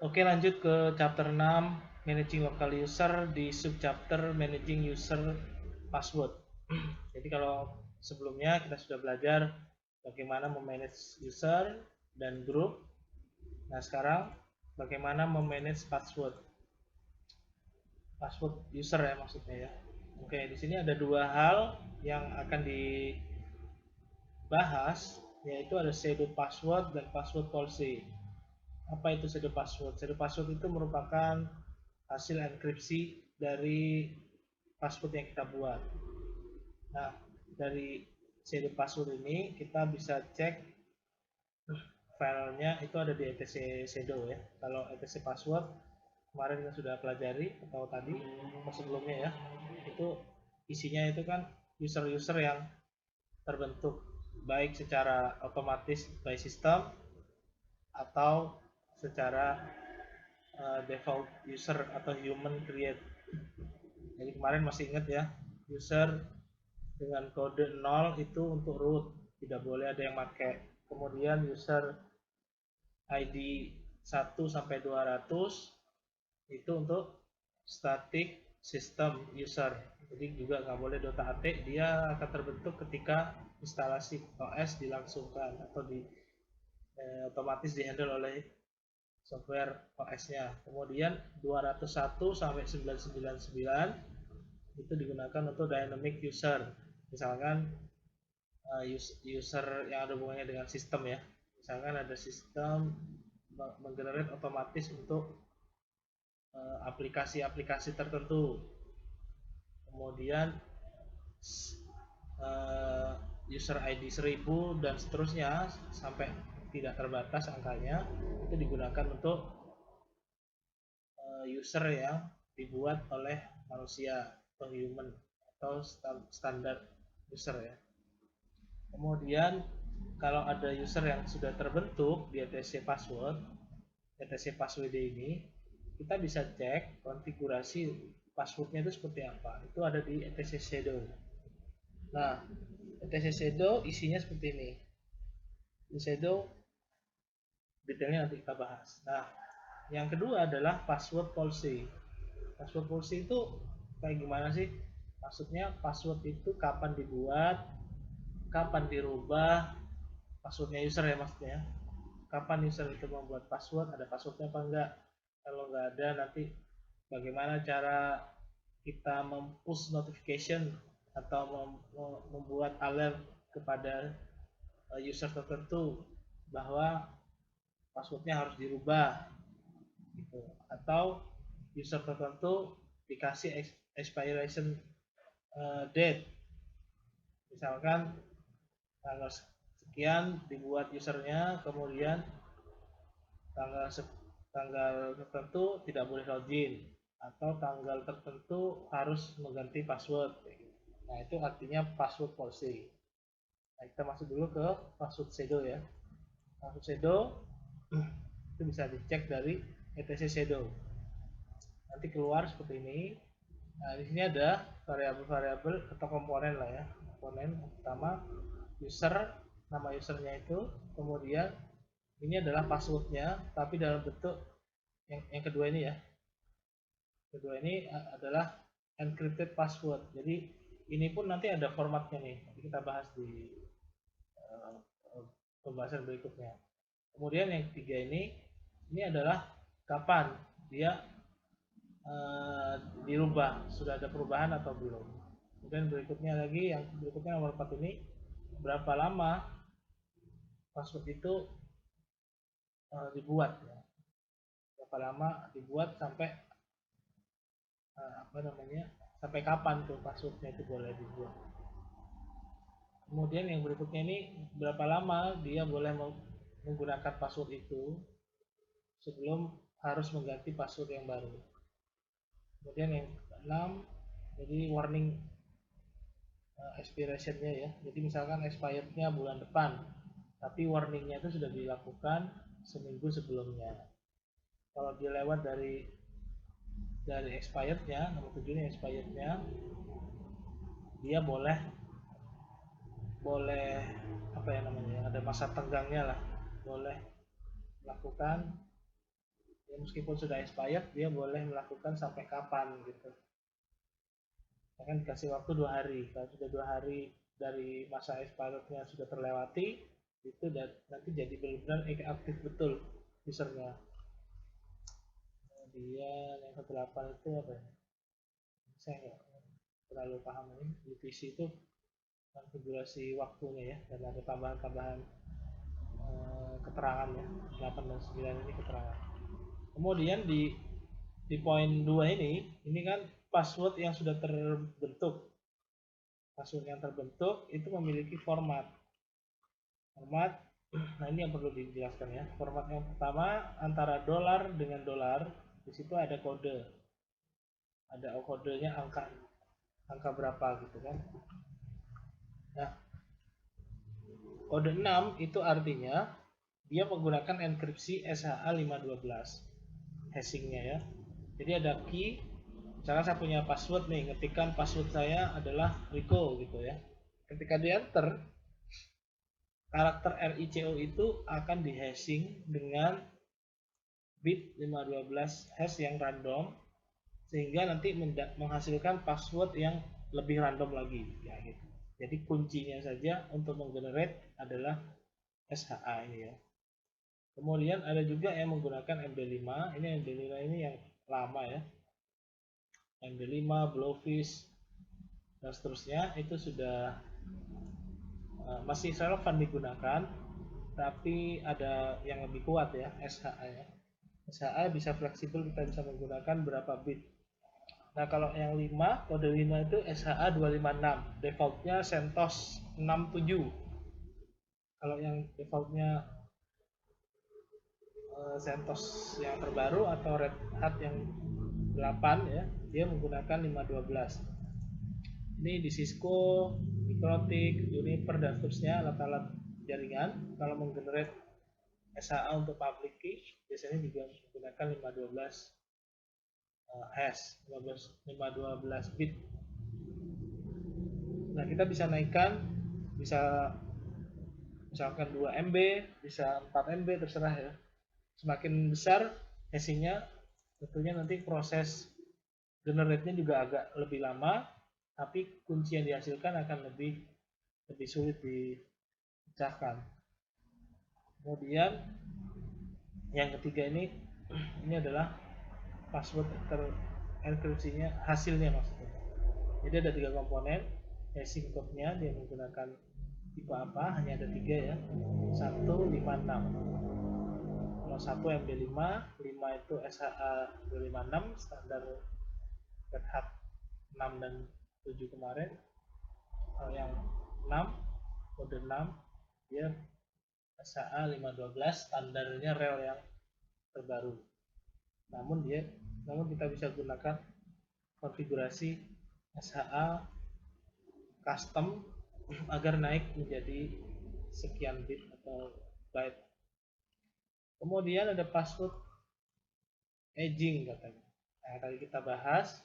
Oke, lanjut ke chapter 6, Managing Local User di subchapter Managing User Password. Jadi kalau sebelumnya kita sudah belajar bagaimana memanage user dan grup. Nah, sekarang bagaimana memanage password. Password user ya maksudnya ya. Oke, di sini ada dua hal yang akan dibahas, yaitu ada shadow password dan password policy. Apa itu shadow password? Shadow password itu merupakan hasil enkripsi dari password yang kita buat. Nah, dari shadow password ini kita bisa cek filenya itu ada di etc shadow ya. Kalau etc password kemarin kita sudah pelajari atau tadi atau sebelumnya ya, itu isinya itu kan user-user yang terbentuk baik secara otomatis by system atau secara default user atau human create. Jadi kemarin masih ingat ya, user dengan kode 0 itu untuk root, tidak boleh ada yang pakai. Kemudian user ID 1 sampai 200 itu untuk static system user. Jadi juga nggak boleh .at, dia akan terbentuk ketika instalasi OS dilangsungkan atau otomatis dihandle oleh software OS-nya. Kemudian 201 sampai 999 itu digunakan untuk dynamic user. Misalkan user yang ada hubungannya dengan sistem ya. Misalkan ada sistem menggenerate otomatis untuk aplikasi-aplikasi tertentu. Kemudian user ID 1000 dan seterusnya sampai tidak terbatas angkanya itu digunakan untuk user yang dibuat oleh manusia atau human atau standar user ya. Kemudian kalau ada user yang sudah terbentuk di etc password, etc password ini kita bisa cek konfigurasi passwordnya itu seperti apa. Itu ada di etc shadow. Nah, etc shadow isinya seperti ini. Di shadow detailnya nanti kita bahas. Nah, yang kedua adalah password policy. Password policy itu kayak gimana sih? Maksudnya password itu kapan dibuat, kapan dirubah, passwordnya user ya maksudnya. Kapan user itu membuat password, ada passwordnya apa enggak? Kalau enggak ada, nanti bagaimana cara kita mempush notification atau membuat alert kepada user tertentu bahwa passwordnya harus dirubah gitu. Atau user tertentu dikasih expiration date, misalkan tanggal sekian dibuat usernya, kemudian tanggal tanggal tertentu tidak boleh login atau tanggal tertentu harus mengganti password. Nah, itu artinya password policy. Nah, kita masuk dulu ke password shadow ya. Password shadow itu bisa dicek dari etc shadow. Nanti keluar seperti ini. Nah, di sini ada variabel-variabel atau komponen lah ya. Komponen pertama user, nama usernya itu, kemudian ini adalah passwordnya, tapi dalam bentuk yang kedua ini ya. Kedua ini adalah encrypted password. Jadi ini pun nanti ada formatnya nih. Nanti kita bahas di pembahasan berikutnya. Kemudian yang ketiga ini adalah kapan dia dirubah, sudah ada perubahan atau belum. Kemudian berikutnya lagi, yang berikutnya nomor 4 ini, berapa lama password itu dibuat ya. Berapa lama dibuat sampai apa namanya, sampai kapan tuh passwordnya itu boleh dibuat. Kemudian yang berikutnya ini, berapa lama dia boleh menggunakan password itu sebelum harus mengganti password yang baru. Kemudian yang keenam, jadi warning expiration-nya ya. Jadi misalkan expired-nya bulan depan, tapi warning-nya itu sudah dilakukan seminggu sebelumnya. Kalau dia lewat dari expired-nya, nomor 7 ini expired-nya, dia boleh apa ya namanya, ada masa tenggangnya lah, boleh melakukan Ya, meskipun sudah expired, dia boleh melakukan sampai kapan gitu. Akan dikasih waktu 2 hari. Kalau sudah 2 hari dari masa expirednya sudah terlewati, itu nanti jadi benar-benar aktif betul usernya. Kemudian yang ke-8 itu apa ya? Saya nggak terlalu paham ini. UTC itu konfigurasi waktunya ya, dan ada tambahan-tambahan keterangan ya. 8 dan 9 ini keterangan. Kemudian di poin 2 ini kan password yang sudah terbentuk. Password yang terbentuk itu memiliki format. Nah ini yang perlu dijelaskan ya. Format yang pertama antara dolar dengan dolar, di situ ada kode. Ada kodenya angka berapa gitu kan. Nah, kode 6 itu artinya dia menggunakan enkripsi SHA-512 hashingnya ya. Jadi ada key, misalkan saya punya password nih, ngetikkan password saya adalah Rico gitu ya. Ketika di enter, karakter RICO itu akan di hashing dengan bit 512 hash yang random, sehingga nanti menghasilkan password yang lebih random lagi ya gitu. Jadi kuncinya saja untuk menggenerate adalah SHA ini ya. Kemudian ada juga yang menggunakan MD5. Ini MD5 ini yang lama ya. MD5, Blowfish dan seterusnya itu sudah masih relevan digunakan, tapi ada yang lebih kuat ya, SHA ya. SHA bisa fleksibel, kita bisa menggunakan berapa bit. Nah kalau yang 5, kode 5 itu SHA 256, defaultnya CentOS 67. Kalau yang defaultnya CentOS yang terbaru atau Red Hat yang 8 ya, dia menggunakan 512. Ini di Cisco, Mikrotik, Juniper dan seterusnya, alat-alat jaringan kalau menggenerate SHA untuk public key biasanya juga menggunakan 512 hash, 512 bit. Nah kita bisa naikkan, bisa misalkan 2 MB, bisa 4 MB, terserah ya. Semakin besar hashingnya, tentunya nanti proses generate-nya juga agak lebih lama, tapi kunci yang dihasilkan akan lebih sulit dipecahkan. Kemudian yang ketiga ini adalah password terenkripsinya, hasilnya maksudnya. Jadi ada 3 komponen, hashing code-nya dia menggunakan tipe apa, hanya ada 3 ya, 1, 5, 6. Kalau 1 MD5, 5 itu SHA 256 standar Red Hat 6 dan 7 kemarin. Kalau yang 6, kode 6 dia SHA 512 standarnya rel yang terbaru. Namun kita bisa gunakan konfigurasi SHA custom agar naik menjadi sekian bit atau byte. Kemudian ada password aging katanya. Nah, tadi kita bahas.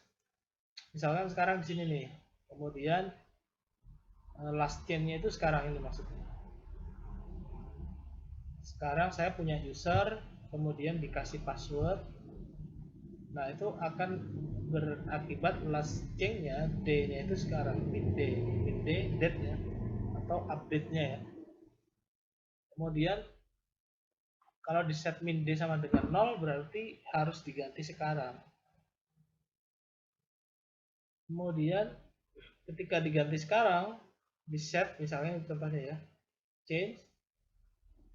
Misalkan sekarang di sini nih. Kemudian last chain-nya itu sekarang ini maksudnya. Sekarang saya punya user, kemudian dikasih password. Nah, itu akan berakibat last chain-nya, D-nya itu sekarang, min D, date ya, atau update-nya ya. Kemudian kalau di set min D sama dengan 0 berarti harus diganti sekarang. Kemudian ketika diganti sekarang, di set misalnya contohnya ya, change,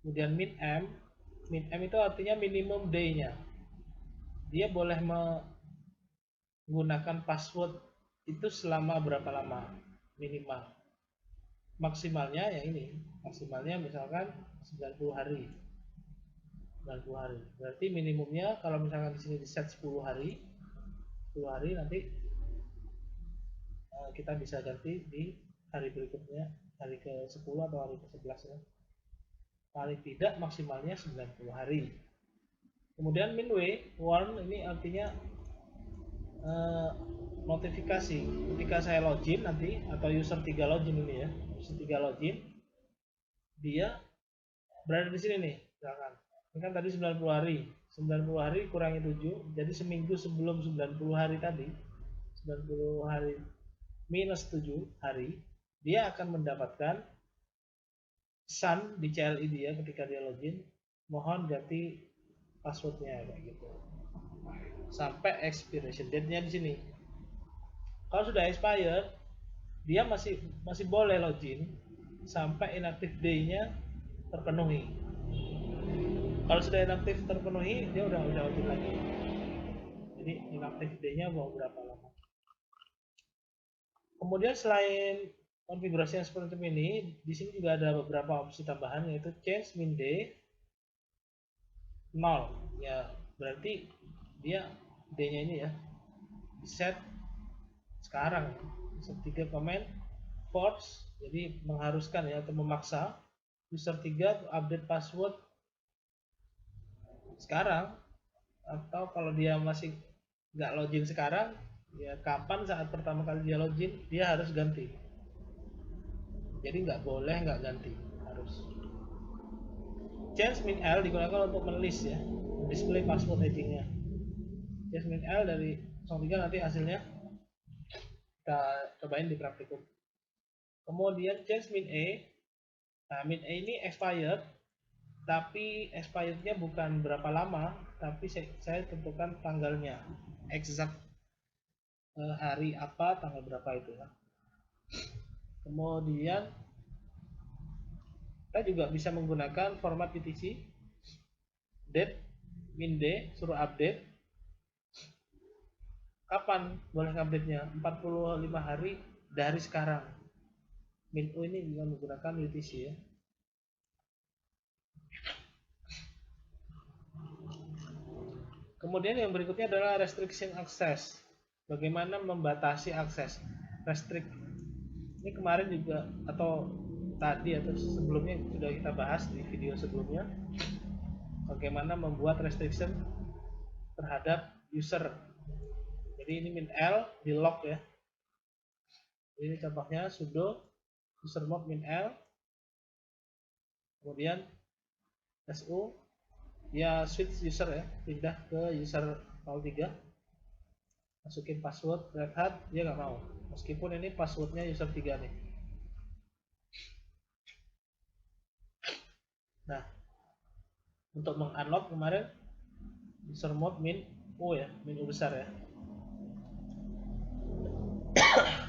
kemudian min M itu artinya minimum day-nya. Dia boleh menggunakan password itu selama berapa lama minimal. Maksimalnya ya ini, maksimalnya misalkan 90 hari. 90 hari. Berarti minimumnya kalau misalkan di sini di set 10 hari nanti kita bisa ganti di hari berikutnya, hari ke-10 atau hari ke-11 ya. Paling tidak maksimalnya 90 hari. Kemudian min warn ini artinya notifikasi. Ketika saya login nanti atau user 3 login ini ya, user 3 login, dia berada di sini nih, misalkan. Ini kan tadi 90 hari. 90 hari kurangi 7, jadi seminggu sebelum 90 hari tadi, 90 hari minus 7 hari, dia akan mendapatkan pesan di CLI dia ketika dia login, mohon ganti passwordnya kayak gitu. Sampai expiration date-nya di sini. Kalau sudah expired, dia masih boleh login sampai inactive day-nya terpenuhi. Kalau sudah inaktif terpenuhi, dia udah login lagi. Jadi inactive day-nya mau berapa lama. Kemudian selain konfigurasi yang seperti ini, di sini juga ada beberapa opsi tambahan, yaitu change min day 0. Ya, berarti dia day-nya ini ya set sekarang. Set 3 comment force, jadi mengharuskan ya atau memaksa user 3 update password sekarang, atau kalau dia masih nggak login sekarang, ya kapan saat pertama kali dia login dia harus ganti. Jadi nggak boleh nggak ganti, harus. Change min L digunakan untuk menulis ya, display password hedgingnya. Change min L dari 03 nanti hasilnya kita cobain di praktikum. Kemudian change min E. Nah, min E ini expired, tapi expirednya bukan berapa lama, tapi saya tentukan tanggalnya, exact hari apa, tanggal berapa itu ya. Kemudian kita juga bisa menggunakan format UTC date min D, suruh update. Kapan boleh update nya? 45 hari dari sekarang. Min U ini juga menggunakan UTC ya. Kemudian yang berikutnya adalah restriction access. Bagaimana membatasi akses. Restrict ini kemarin juga atau tadi atau sebelumnya sudah kita bahas di video sebelumnya, bagaimana membuat restriction terhadap user. Jadi ini min L di lock ya. Ini contohnya sudo usermod min L, kemudian su ya switch user ya, pindah ke user 03, masukin password Red Hat, dia nggak mau meskipun ini passwordnya user 3 nih. Nah, untuk mengunlock kemarin usermod min U ya, min U besar ya.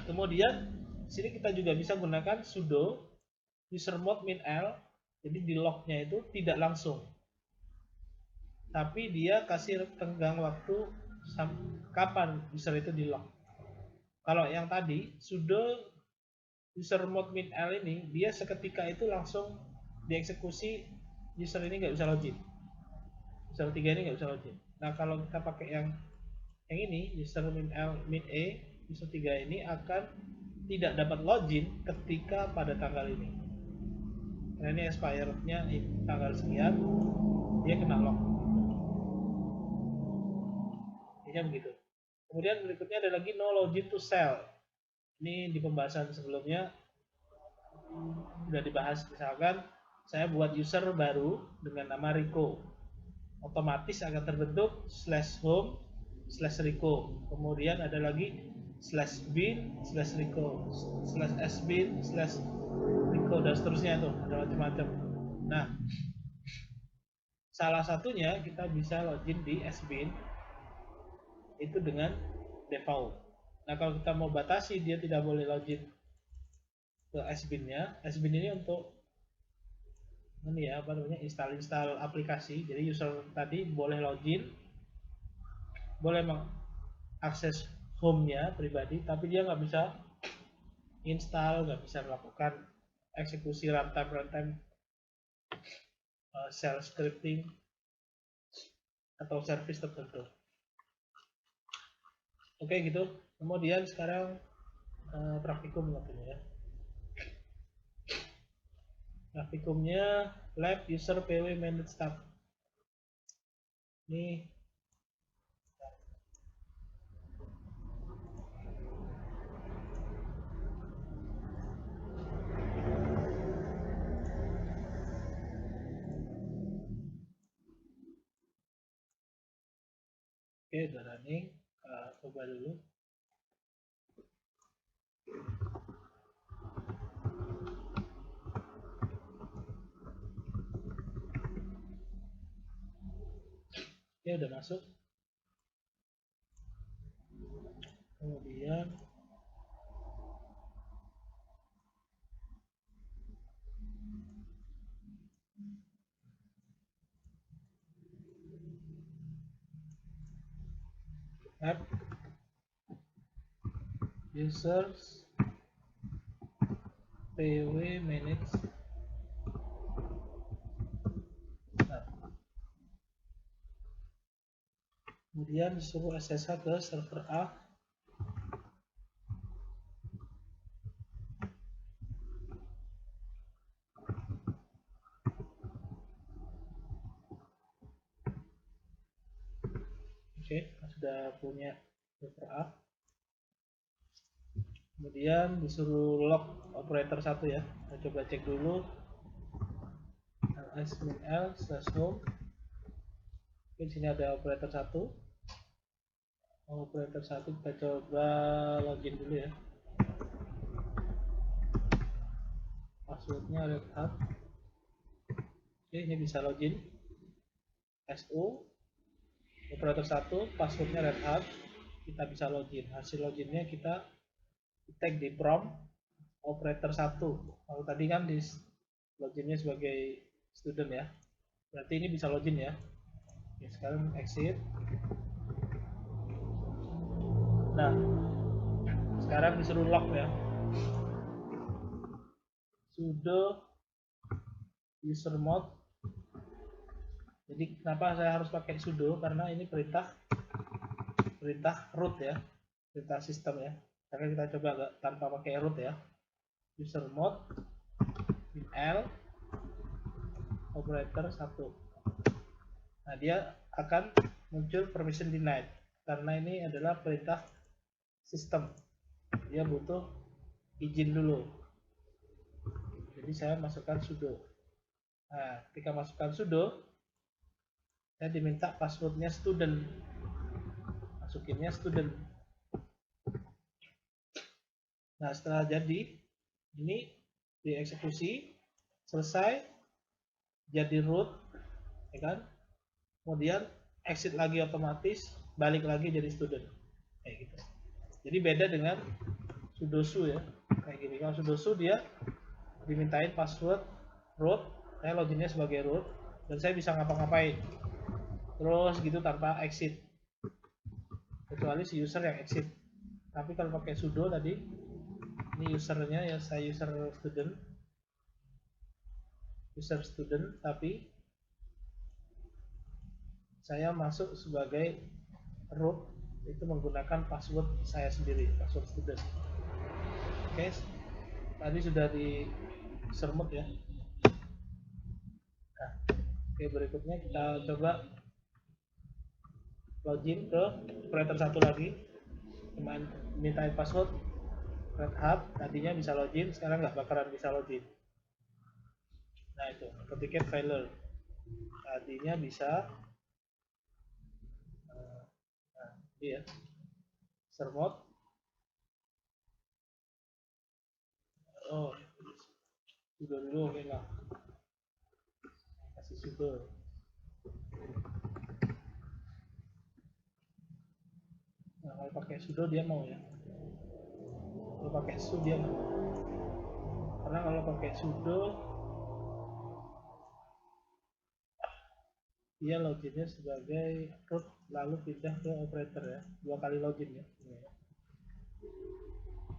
Kemudian sini kita juga bisa gunakan sudo usermod min L, jadi di locknya itu tidak langsung, tapi dia kasih tenggang waktu kapan user itu di lock. Kalau yang tadi sudo usermod min L ini, dia seketika itu langsung dieksekusi, user ini nggak bisa login, user 3 ini nggak bisa login. Nah kalau kita pakai yang ini user min L min E, user 3 ini akan tidak dapat login ketika pada tanggal ini, karena ini expirednya tanggal sekian, dia kena lock. Intinya begitu. Kemudian berikutnya ada lagi no login to sell. Ini di pembahasan sebelumnya sudah dibahas. Misalkan saya buat user baru dengan nama Rico, otomatis akan terbentuk /home /Rico. Kemudian ada lagi /bin /Rico, /sbin /Rico, dan seterusnya tuh, ada macam-macam. Nah, salah satunya kita bisa login di sbin itu dengan default. Nah, kalau kita mau batasi dia tidak boleh login ke sbin-nya, sbin ini untuk ini ya, apa namanya, install aplikasi. Jadi user tadi boleh login, boleh mengakses home-nya pribadi, tapi dia nggak bisa install, nggak bisa melakukan eksekusi runtime shell scripting atau service tertentu. Oke gitu. Kemudian sekarang praktikum ya. Praktikumnya lab user pw manage tab. Ini Oke, udah running. Coba dulu. Oke, udah masuk. Kemudian app users pw manage. Nah, kemudian disuruh SSH ke server A. Oke, sudah punya server A. Kemudian disuruh log operator 1 ya. Kita coba cek dulu ls-l/home. Di sini ada operator 1. Operator 1 kita coba login dulu ya. Passwordnya Red Hat. Oke, ini bisa login. SU operator 1, passwordnya Red Hat. Kita bisa login. Hasil loginnya kita tag di prompt operator 1. Kalau tadi kan di loginnya sebagai student ya. Berarti ini bisa login ya. Oke, sekarang exit. Nah, sekarang disuruh log ya. Sudo usermod. Jadi kenapa saya harus pakai sudo? Karena ini perintah root ya, perintah sistem ya. Karena kita coba tanpa pakai root ya. Usermod l operator 1. Nah, dia akan muncul permission denied karena ini adalah perintah sistem. Dia butuh izin dulu. Jadi saya masukkan sudo. Nah, ketika masukkan sudo, saya diminta passwordnya student. Masukinnya student. Nah, setelah jadi, ini dieksekusi, selesai, jadi root, ya kan? Kemudian exit lagi otomatis, balik lagi jadi student, kayak gitu. Jadi beda dengan sudosu ya, kayak gini. Kalau sudosu dia dimintain password root, saya loginnya sebagai root, dan saya bisa ngapa-ngapain, terus gitu tanpa exit, kecuali si user yang exit. Tapi kalau pakai sudo tadi, ini usernya ya, saya user student, tapi saya masuk sebagai root itu menggunakan password saya sendiri, password student. Oke, tadi sudah di sermut ya. Nah, oke, berikutnya kita coba login ke operator 1 lagi. Minta password Red Hat, tadinya bisa login, sekarang nggak bakalan bisa login. Nah, itu authenticate failure, tadinya bisa. Nah, ini ya, sermot. Oh, sudah dulu, oke lah, kasih sudo. Nah, kalau pakai sudo dia mau ya, kalau pakai sudo dia mau, karena kalau pakai sudo dia loginnya sebagai root lalu pindah ke operator ya, 2 kali login ya.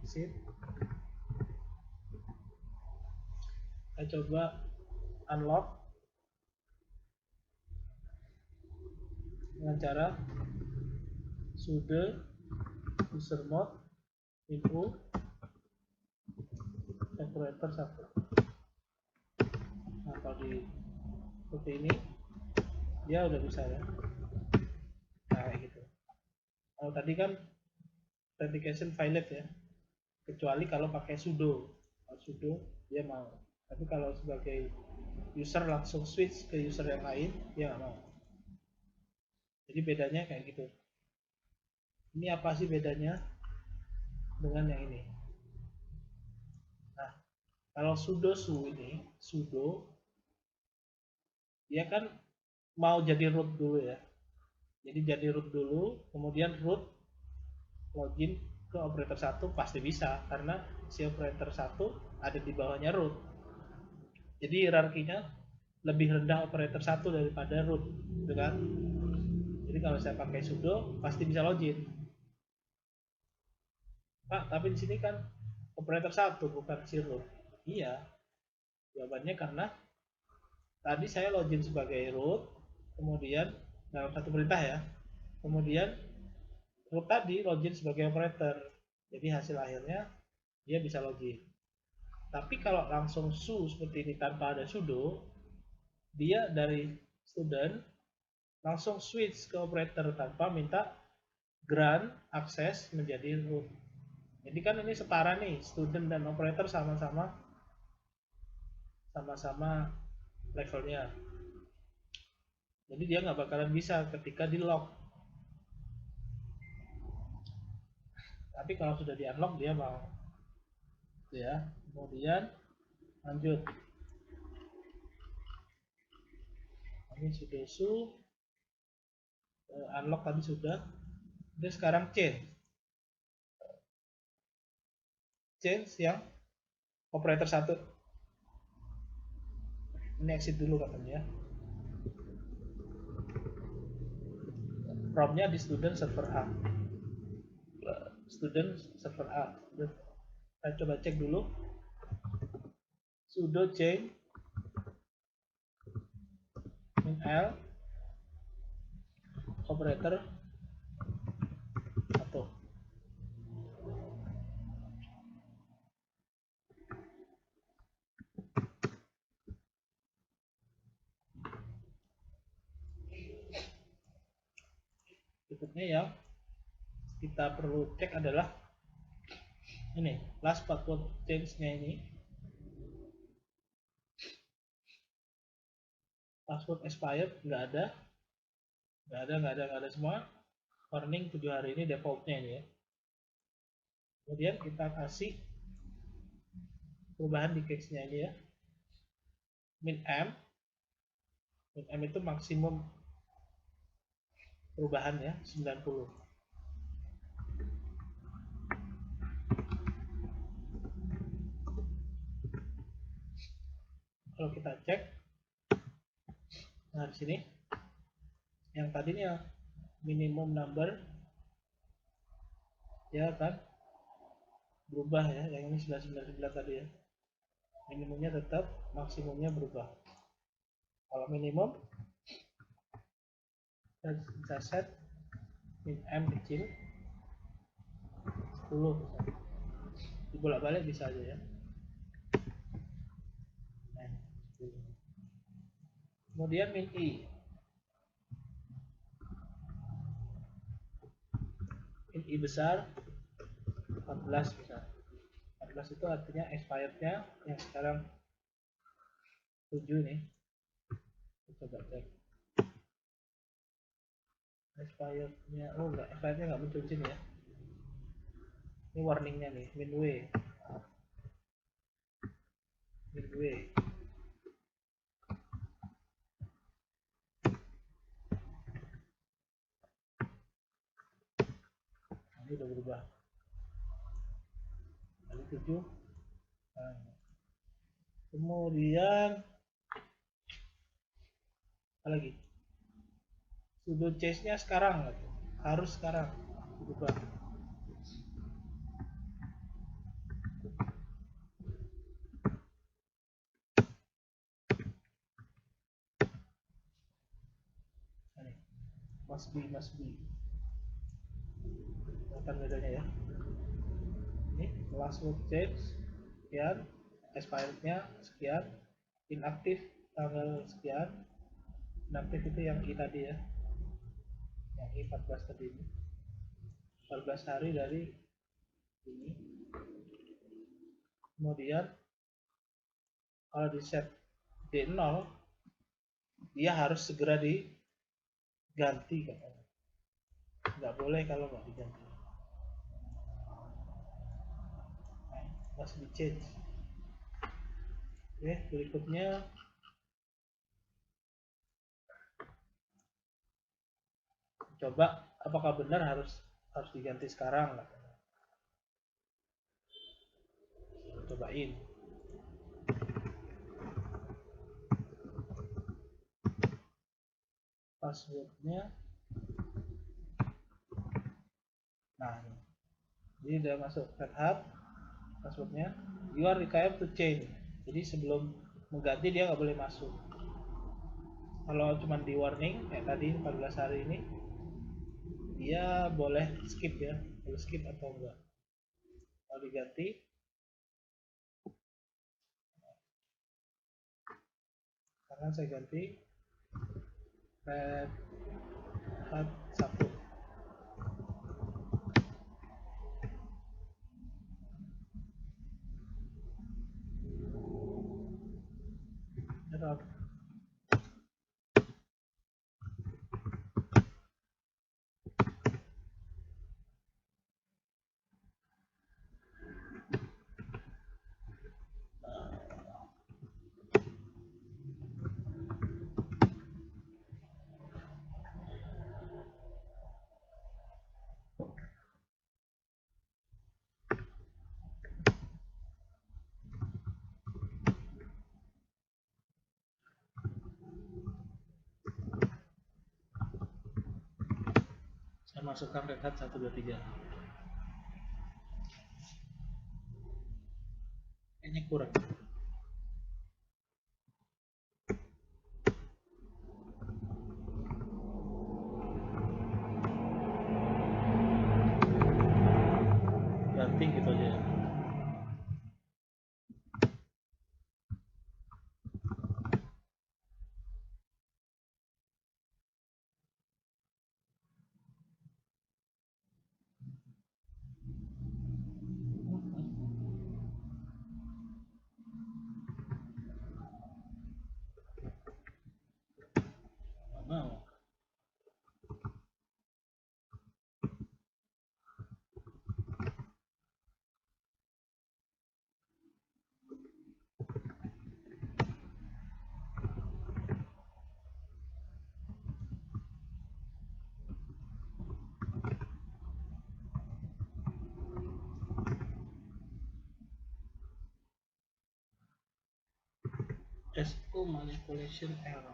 Exit. Kita coba unlock dengan cara sudo usermod info operator 1. Nah, kalau di seperti ini dia udah bisa ya. Nah, gitu. Kalau tadi kan authentication failed ya, kecuali kalau pakai sudo. Kalau sudo dia mau, tapi kalau sebagai user langsung switch ke user yang lain dia nggak mau. Jadi bedanya kayak gitu. Ini apa sih bedanya dengan yang ini? Nah, kalau sudo su ini, sudo dia kan mau jadi root dulu ya. Jadi root dulu, kemudian root login ke operator 1 pasti bisa karena si operator 1 ada di bawahnya root. Jadi hierarkinya lebih rendah operator 1 daripada root, gitu kan? Jadi kalau saya pakai sudo pasti bisa login. Pak, tapi di sini kan operator 1 bukan si root. Iya. Jawabannya karena tadi saya login sebagai root, kemudian dalam satu perintah ya. Kemudian root tadi login sebagai operator. Jadi hasil akhirnya dia bisa login. Tapi kalau langsung su seperti ini tanpa ada sudo, dia dari student langsung switch ke operator tanpa minta grant akses menjadi root. Jadi kan ini setara nih, student dan operator sama-sama levelnya. Jadi dia nggak bakalan bisa ketika di lock. Tapi kalau sudah di unlock dia mau. Ya, kemudian lanjut. Ini sudah su unlock tadi sudah. Jadi sekarang change yang operator 1. Ini exit dulu katanya ya. Promnya di student server A. Student server A. Kita coba cek dulu. Sudo change min L operator 1. Berikutnya yang kita perlu cek adalah ini last password change-nya ini. Password expired nggak ada semua. Warning 7 hari ini defaultnya ini ya. Kemudian kita kasih perubahan di cache-nya ini ya. Min M itu maksimum perubahan ya 90. Kalau kita cek, nah di sini yang tadinya minimum number ya kan berubah ya, yang ini 999 tadi ya, minimumnya tetap, maksimumnya berubah. Kalau minimum kita bisa set min M kecil 10 misalnya, dibolak-balik bisa aja ya. Nah, kemudian min I besar 14 misalnya. 14 itu artinya expirednya yang sekarang 7 nih. Kita coba cek expirednya. Oh enggak, expirednya nggak muncul di sini ya. Ini warningnya nih, min W. Ini udah berubah. Tadi 7. Nah, kemudian apa lagi? Sudo change-nya sekarang harus sekarang berubah. Must be kelihatan bedanya ya. Ini last word change sekian, expirednya sekian, inaktif tanggal sekian. Inaktif itu yang I tadi ya, yang I 14 tadi ini, 14 hari dari ini. Kemudian kalau di set D0 dia harus segera diganti katanya, nggak boleh kalau nggak diganti. must be changed. Oke, berikutnya coba apakah benar harus diganti sekarang. Cobain. Passwordnya, nah ini udah masuk Red Hat. Passwordnya you are required to change, jadi sebelum mengganti dia nggak boleh masuk. Kalau cuma di warning kayak tadi 14 hari ini, dia boleh skip ya, boleh skip atau enggak. Kalau diganti, karena saya ganti Red Hat 1. Error. Saya masukkan Red Hat 123. Ini kurang. Ganti gitu aja. Mau. SO manipulation error.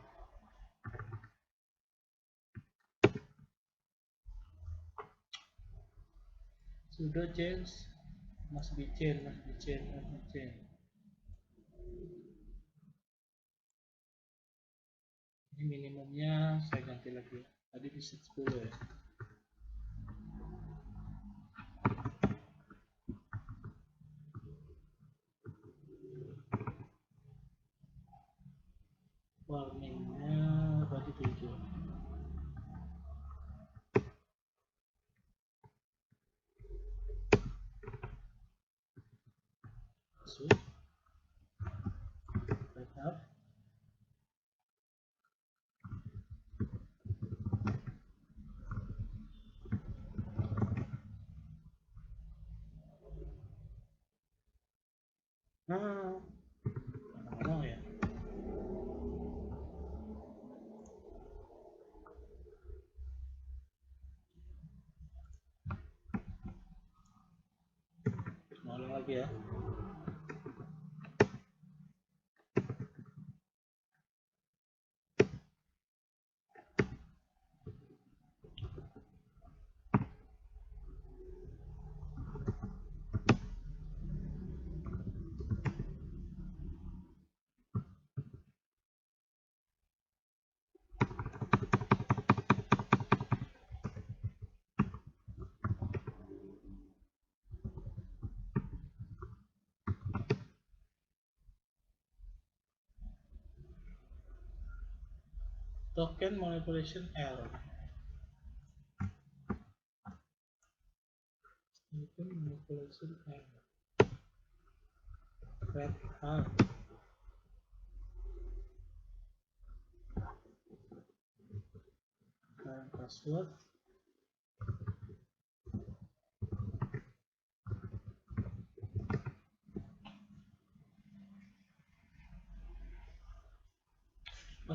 Sudo change must be change. Ini minimumnya saya ganti lagi. Tadi di set 10 ya. Warningnya berarti 7. Masuk. Tetap. Nah, mana ya? Ulang lagi ya. Token manipulation error. Token manipulation error. Red Hat. Password.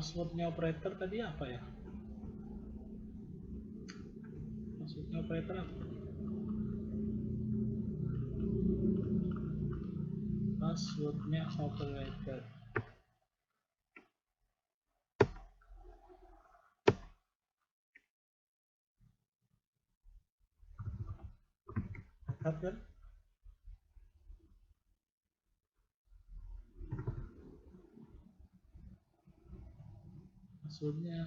Passwordnya operator tadi apa ya? Passwordnya operator apa? Passwordnya operator. Kan? Passwordnya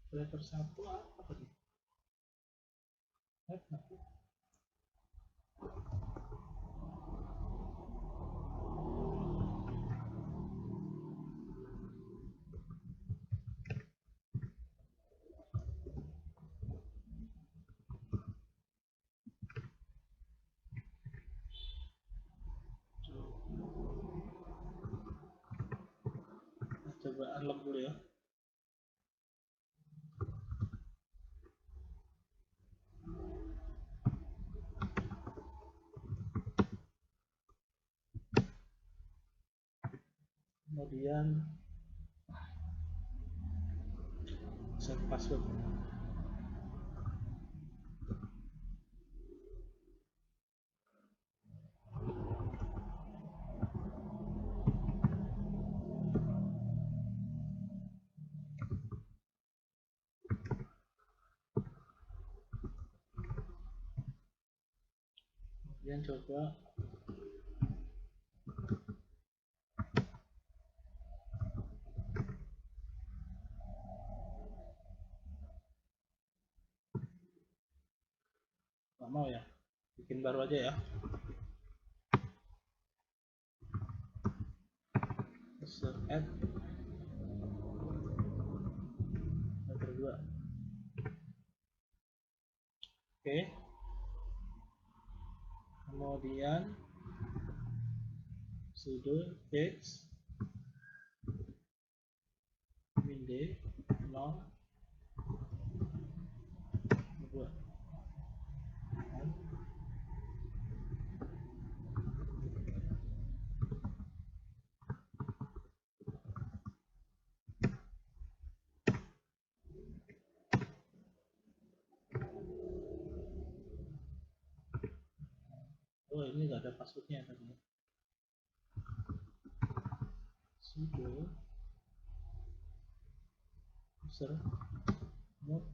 operator 1 apa tadi? Coba unlock dulu ya. Kemudian set password. Kemudian coba nggak mau ya, bikin baru aja ya. User add meter 2. Oke, kemudian sudo text min d 0 2. Oh, ini nggak ada passwordnya tadi. Sudo user mode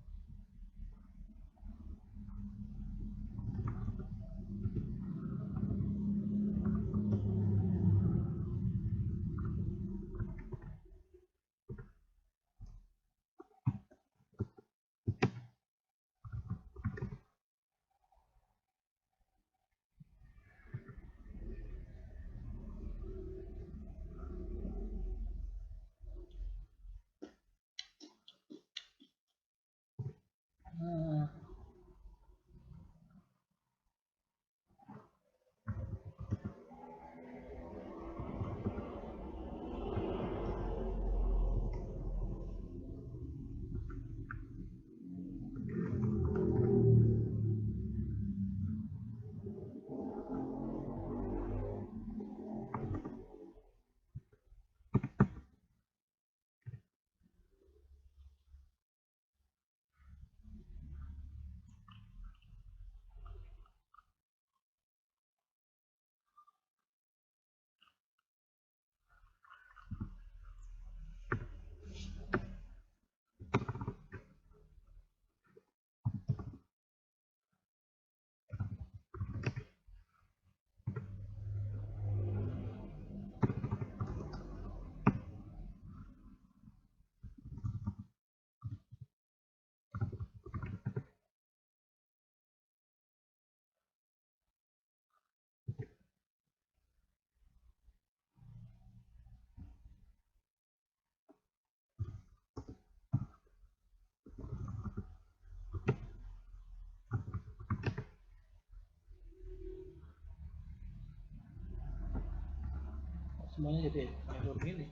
semuanya jadi error gini.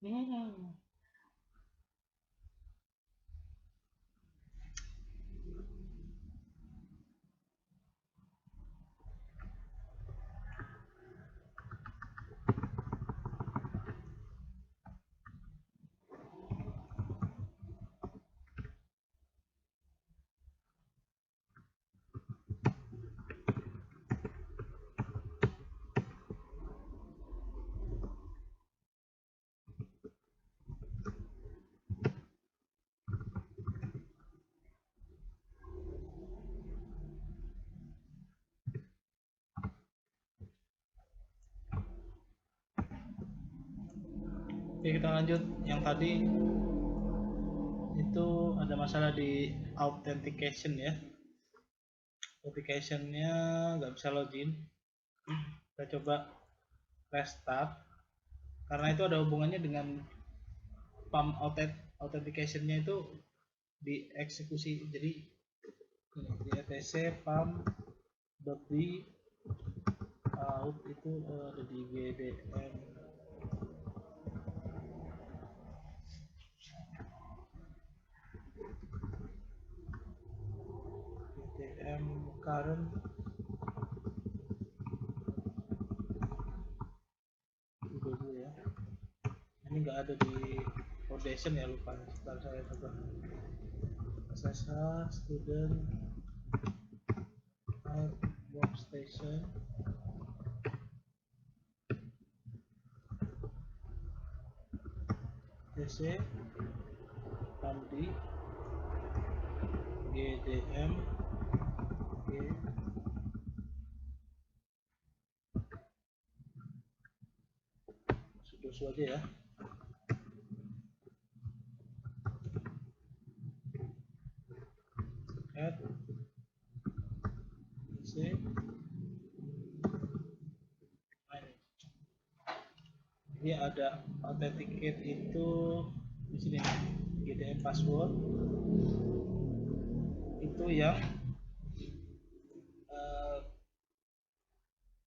Hmm. Oke, kita lanjut. Yang tadi itu ada masalah di authentication ya. Authenticationnya nggak bisa login. Kita coba restart karena itu ada hubungannya dengan pump authenticationnya itu dieksekusi. Jadi di etc pump di out itu ada di gdm current dulu ya. Ini nggak ada di foundation ya, lupa. Sebentar saya coba. SSH student workstation dc di gdm g sudo aja ya. Add dc ini ada authenticate itu di sini gdm password itu yang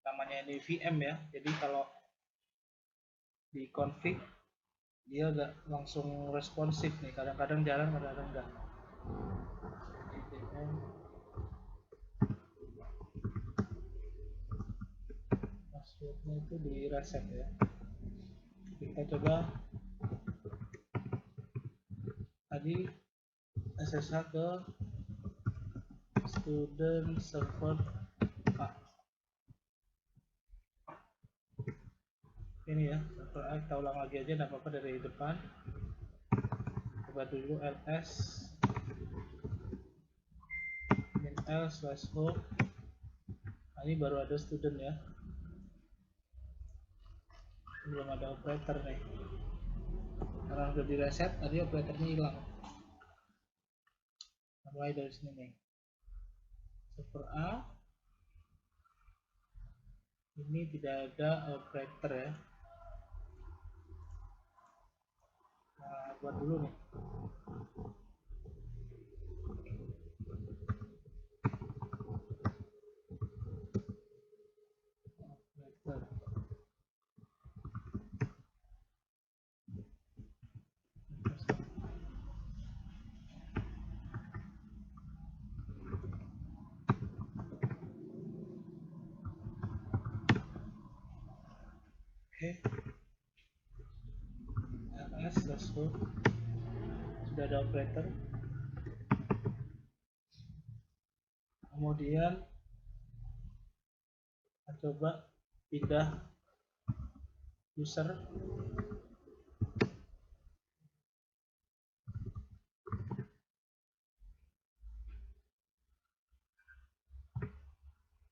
namanya ini VM ya. Jadi kalau di config dia nggak langsung responsif nih, kadang-kadang jalan, kadang-kadang enggak. gdm passwordnya itu di reset ya. Kita coba tadi SSH ke student server A. Ini ya, server A kita ulang lagi aja, nggak apa-apa dari depan. Coba dulu ls min/home. Nah, ini baru ada student ya, belum ada operator nih karena udah di reset tadi operatornya hilang. Mulai dari sini nih, server A ini tidak ada operator ya. Nah, buat dulu nih. Oke, ls/home sudah ada operator. Kemudian kita coba pindah user.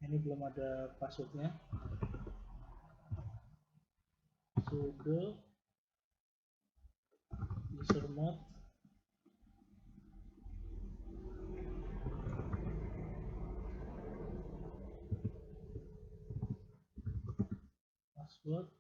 Ini belum ada passwordnya. Sudo user mode password